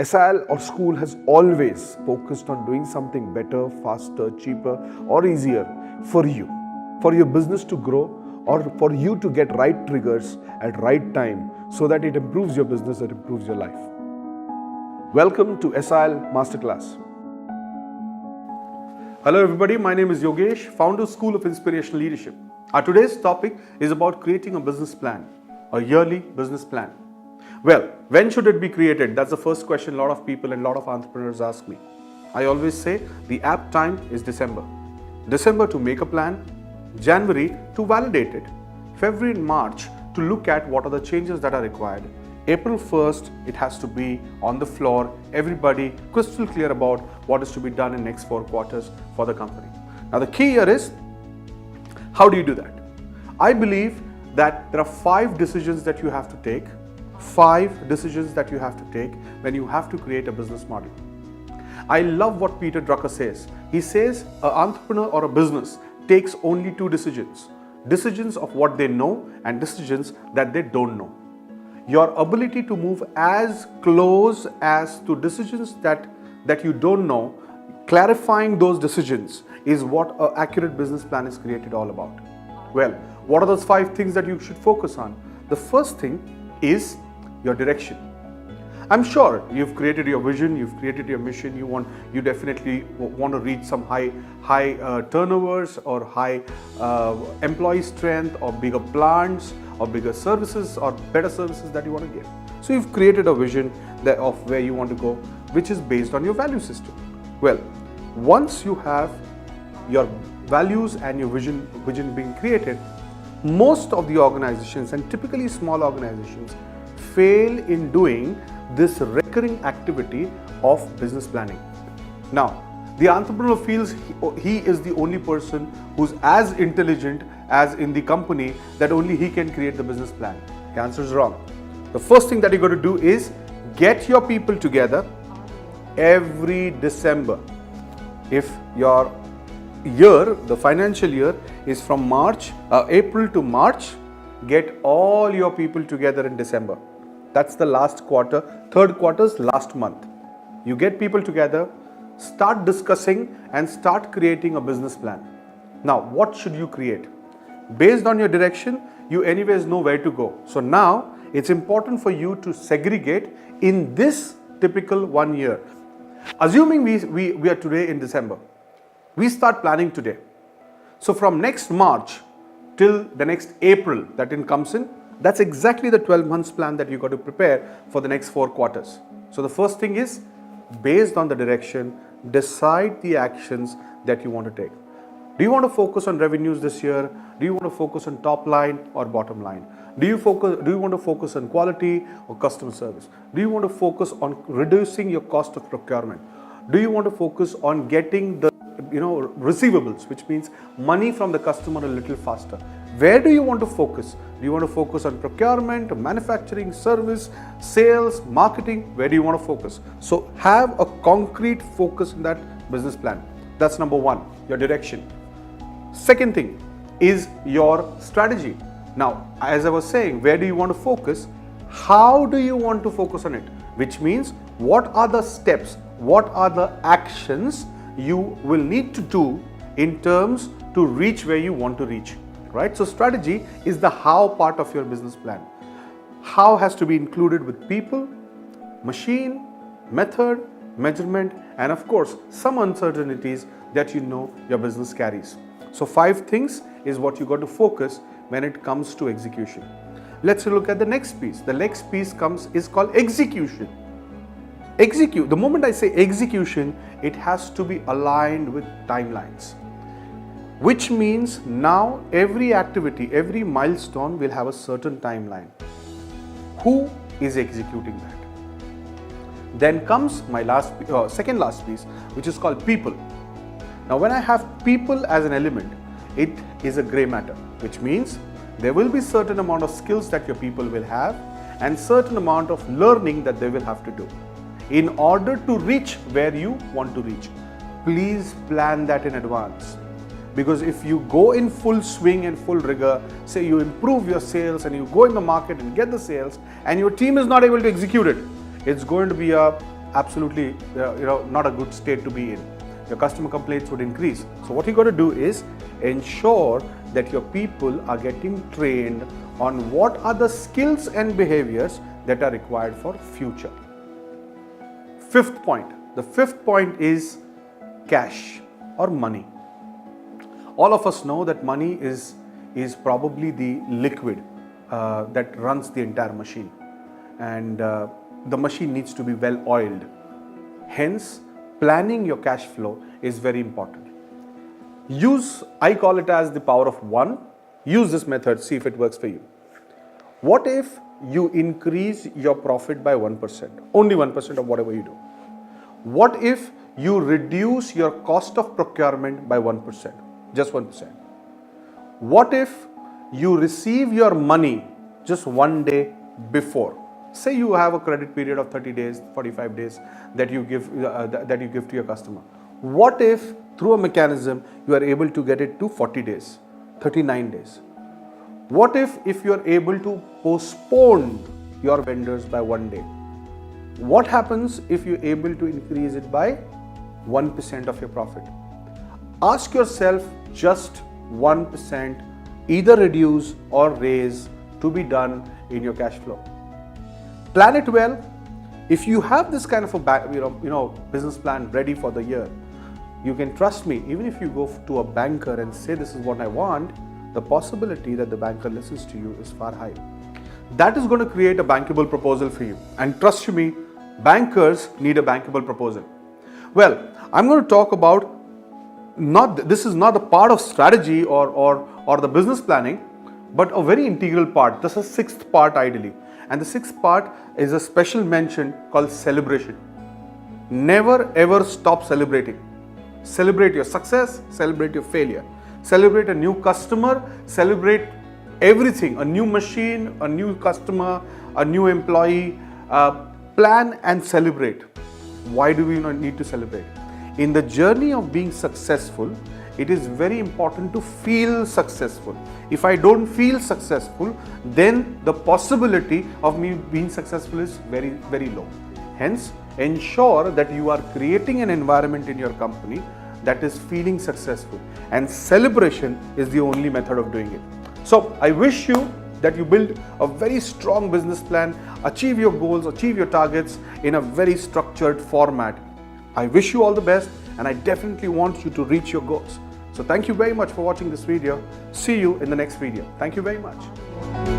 SIL or school has always focused on doing something better, faster, cheaper, or easier for your business to grow, or for you to get right triggers at right time so that it improves your business, it improves your life. Welcome to SIL Masterclass. Hello everybody, my name is Yogesh, founder of School of Inspirational Leadership. Our today's topic is about creating a business plan, a yearly business plan. Well, when should it be created? That's the first question a lot of people and a lot of entrepreneurs ask me. I always say the apt time is December. December to make a plan, January to validate it, February and March to look at what are the changes that are required. April 1st, it has to be on the floor, everybody crystal clear about what is to be done in next 4 quarters for the company. Now the key here is, how do you do that? I believe that there are 5 decisions that you have to take. 5 decisions that you have to take when you have to create a business model. I love what Peter Drucker says. He says an entrepreneur or a business takes only 2 decisions. Decisions of what they know and decisions that they don't know. Your ability to move as close as to decisions that you don't know, clarifying those decisions is what an accurate business plan is created all about. Well, what are those 5 things that you should focus on? The first thing is your direction. I'm sure you've created your vision, you've created your mission, you definitely want to reach some high turnovers or high employee strength, or bigger plants or bigger services or better services that you want to give. So you've created a vision of where you want to go, which is based on your value system. Well, once you have your values and your vision being created, most of the organizations, and typically small organizations, fail in doing this recurring activity of business planning. Now, the entrepreneur feels he is the only person who's as intelligent as in the company, that only he can create the business plan. The answer is wrong. The first thing that you got to do is get your people together every December. If your year, the financial year, is from April to March, get all your people together in December. That's the last quarter, third quarter's last month. You get people together, start discussing and start creating a business plan. Now, what should you create? Based on your direction, you anyways know where to go. So now, it's important for you to segregate in this typical 1 year. Assuming we are today in December, we start planning today. So from next March till the next April that comes in, that's exactly the 12 months plan that you got to prepare for the next 4 quarters. So the first thing is, based on the direction, decide the actions that you want to take. Do you want to focus on revenues this year? Do you want to focus on top line or bottom line? Do you want to focus on quality or customer service? Do you want to focus on reducing your cost of procurement? Do you want to focus on getting the receivables, which means money from the customer a little faster? Where do you want to focus? Do you want to focus on procurement, manufacturing, service, sales, marketing? Where do you want to focus? So have a concrete focus in that business plan. That's number 1, your direction. Second thing is your strategy. Now, as I was saying, where do you want to focus? How do you want to focus on it? Which means, what are the steps? What are the actions you will need to do in terms to reach where you want to reach, right? So strategy is the how part of your business plan. How has to be included with people, machine, method, measurement, and of course, some uncertainties that your business carries. So 5 things is what you got to focus when it comes to execution. Let's look at the next piece. The next piece is called execution. Execute. The moment I say execution, it has to be aligned with timelines, which means now every activity, every milestone will have a certain timeline. Who is executing that? Then comes my second last piece, which is called people. Now, when I have people as an element, it is a gray matter, which means there will be certain amount of skills that your people will have and certain amount of learning that they will have to do in order to reach where you want to reach. Please plan that in advance. Because if you go in full swing and full rigor, say you improve your sales and you go in the market and get the sales and your team is not able to execute it, it's going to be a absolutely not a good state to be in. Your customer complaints would increase. So what you got to do is ensure that your people are getting trained on what are the skills and behaviors that are required for future. Fifth point. The fifth point is cash or money. All of us know that money is probably the liquid that runs the entire machine, and the machine needs to be well oiled. Hence, planning your cash flow is very important. I call it as the power of one. Use this method, see if it works for you. What if you increase your profit by 1%, only 1% of whatever you do? What if you reduce your cost of procurement by 1%, just 1%? What if you receive your money just one day before? Say you have a credit period of 30 days, 45 days that you give to your customer. What if through a mechanism you are able to get it to 40 days, 39 days? What if you are able to postpone your vendors by one day? What happens if you're able to increase it by 1% of your profit? Ask yourself just 1%, either reduce or raise, to be done in your cash flow. Plan it well. If you have this kind of a business plan ready for the year, you can trust me. Even if you go to a banker and say this is what I want, the possibility that the banker listens to you is far high. That is going to create a bankable proposal for you. And trust me, bankers need a bankable proposal. Well, I'm going to talk about this is not a part of strategy or the business planning, but a very integral part. This is sixth part ideally. And the sixth part is a special mention called celebration. Never ever stop celebrating. Celebrate your success, celebrate your failure. Celebrate a new customer, celebrate everything, a new machine, a new customer, a new employee. Plan and celebrate. Why do we need to celebrate? In the journey of being successful, it is very important to feel successful. If I don't feel successful, then the possibility of me being successful is very, very low. Hence, ensure that you are creating an environment in your company that is feeling successful, and celebration is the only method of doing it. So I wish you that you build a very strong business plan, achieve your goals, achieve your targets in a very structured format. I wish you all the best, and I definitely want you to reach your goals. So thank you very much for watching this video. See you in the next video. Thank you very much.